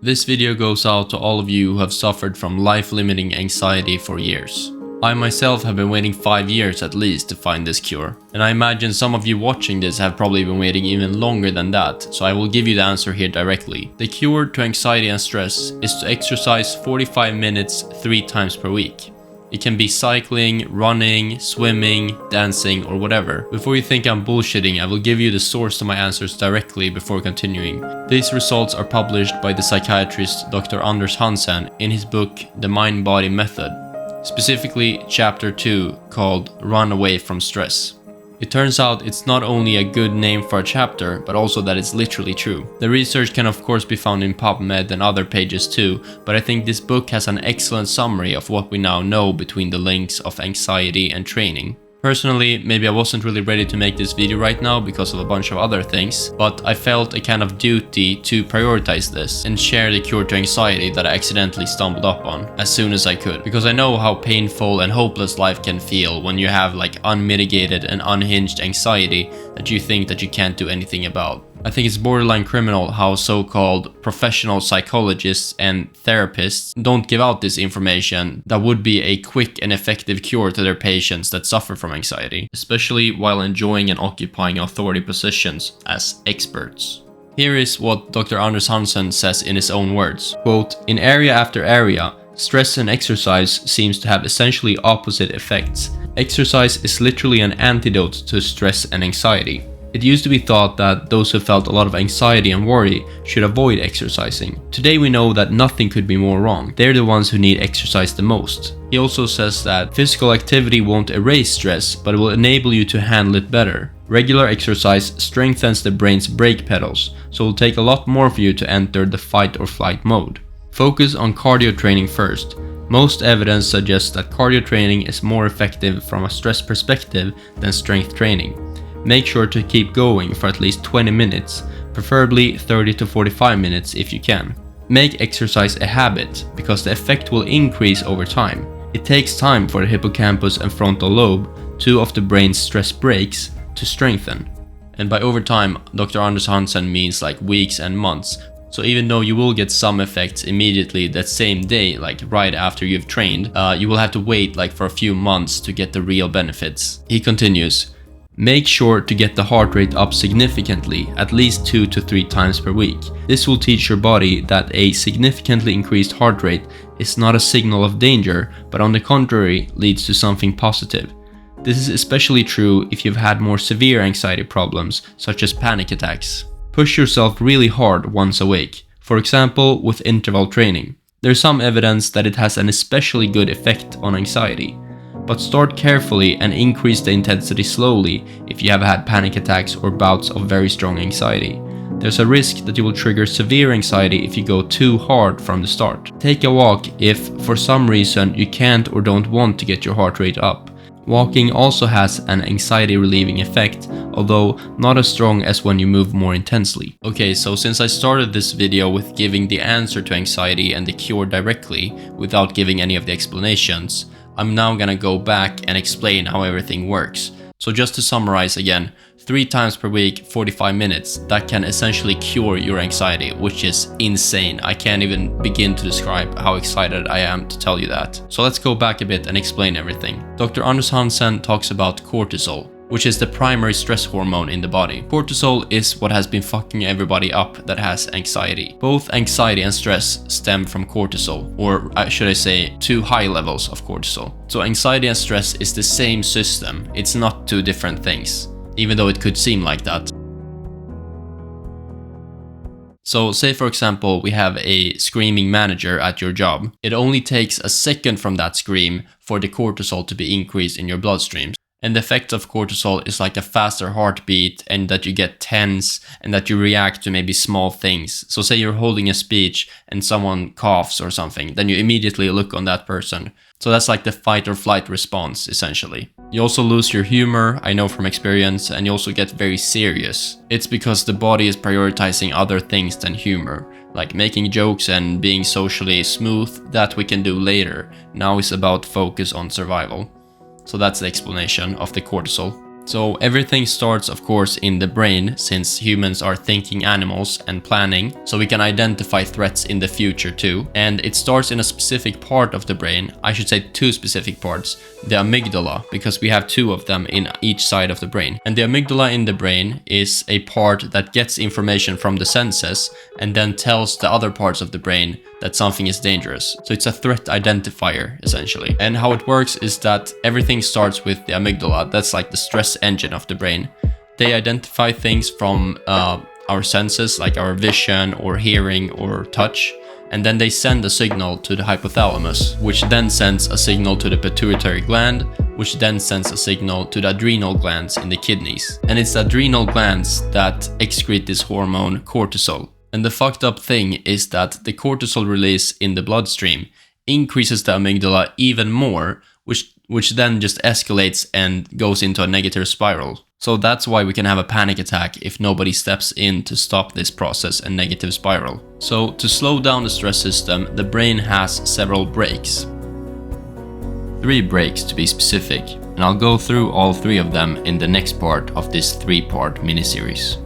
This video goes out to all of you who have suffered from life-limiting anxiety for years. I myself have been waiting 5 years at least to find this cure, and I imagine some of you watching this have probably been waiting even longer than that, so I will give you the answer here directly. The cure to anxiety and stress is to exercise 45 minutes 3 times per week. It can be cycling, running, swimming, dancing, or whatever. Before you think I'm bullshitting, I will give you the source to my answers directly before continuing. These results are published by the psychiatrist Dr. Anders Hansen in his book The Mind-Body Method, specifically chapter 2 called Run Away from Stress. It turns out it's not only a good name for a chapter, but also that it's literally true. The research can of course be found in PubMed and other pages too, but I think this book has an excellent summary of what we now know between the links of anxiety and training. Personally, maybe I wasn't really ready to make this video right now because of a bunch of other things, but I felt a kind of duty to prioritize this and share the cure to anxiety that I accidentally stumbled up on as soon as I could, because I know how painful and hopeless life can feel when you have like unmitigated and unhinged anxiety that you think that you can't do anything about. I think it's borderline criminal how so-called professional psychologists and therapists don't give out this information that would be a quick and effective cure to their patients that suffer from anxiety, especially while enjoying and occupying authority positions as experts. Here is what Dr. Anders Hansen says in his own words, quote, "In area after area, stress and exercise seems to have essentially opposite effects. Exercise is literally an antidote to stress and anxiety. It used to be thought that those who felt a lot of anxiety and worry should avoid exercising. Today we know that nothing could be more wrong. They're the ones who need exercise the most." He also says that physical activity won't erase stress, but it will enable you to handle it better. Regular exercise strengthens the brain's brake pedals, so it will take a lot more for you to enter the fight or flight mode. Focus on cardio training first. Most evidence suggests that cardio training is more effective from a stress perspective than strength training. Make sure to keep going for at least 20 minutes, preferably 30 to 45 minutes if you can. Make exercise a habit, because the effect will increase over time. It takes time for the hippocampus and frontal lobe, 2 of the brain's stress brakes, to strengthen. And by over time, Dr. Anders Hansen means like weeks and months. So even though you will get some effects immediately that same day, like right after you've trained, you will have to wait like for a few months to get the real benefits. He continues, "Make sure to get the heart rate up significantly, at least 2 to 3 times per week. This will teach your body that a significantly increased heart rate is not a signal of danger, but on the contrary, leads to something positive. This is especially true if you've had more severe anxiety problems, such as panic attacks. Push yourself really hard once a week, for example with interval training. There's some evidence that it has an especially good effect on anxiety. But start carefully and increase the intensity slowly if you have had panic attacks or bouts of very strong anxiety. There's a risk that you will trigger severe anxiety if you go too hard from the start. Take a walk if, for some reason, you can't or don't want to get your heart rate up. Walking also has an anxiety relieving effect, although not as strong as when you move more intensely." Okay, so since I started this video with giving the answer to anxiety and the cure directly, without giving any of the explanations, I'm now gonna go back and explain how everything works. So just to summarize again, 3 times per week, 45 minutes, that can essentially cure your anxiety, which is insane. I can't even begin to describe how excited I am to tell you that. So let's go back a bit and explain everything. Dr. Anders Hansen talks about cortisol, which is the primary stress hormone in the body. Cortisol is what has been fucking everybody up that has anxiety. Both anxiety and stress stem from cortisol, or should I say, 2 high levels of cortisol. So anxiety and stress is the same system. It's not 2 different things, even though it could seem like that. So say for example we have a screaming manager at your job. It only takes a second from that scream for the cortisol to be increased in your bloodstream. And the effect of cortisol is like a faster heartbeat, and that you get tense, and that you react to maybe small things. So say you're holding a speech and someone coughs or something, then you immediately look on that person. So that's like the fight or flight response, essentially. You also lose your humor, I know from experience, and you also get very serious. It's because the body is prioritizing other things than humor, like making jokes and being socially smooth. That we can do later. Now it's about focus on survival. So that's the explanation of the cortisol. So everything starts, of course, in the brain, since humans are thinking animals and planning, so we can identify threats in the future too. And it starts in a specific part of the brain, I should say 2 specific parts. The amygdala, because we have 2 of them in each side of the brain. And the amygdala in the brain is a part that gets information from the senses and then tells the other parts of the brain that something is dangerous. So it's a threat identifier, essentially. And how it works is that everything starts with the amygdala. That's like the stress engine of the brain. They identify things from our senses, like our vision or hearing or touch, and then they send a signal to the hypothalamus, which then sends a signal to the pituitary gland, which then sends a signal to the adrenal glands in the kidneys. And it's the adrenal glands that excrete this hormone cortisol. And the fucked up thing is that the cortisol release in the bloodstream increases the amygdala even more, which then just escalates and goes into a negative spiral. So that's why we can have a panic attack if nobody steps in to stop this process and negative spiral. So to slow down the stress system, the brain has several brakes. 3 brakes to be specific, and I'll go through all 3 of them in the next part of this 3-part miniseries.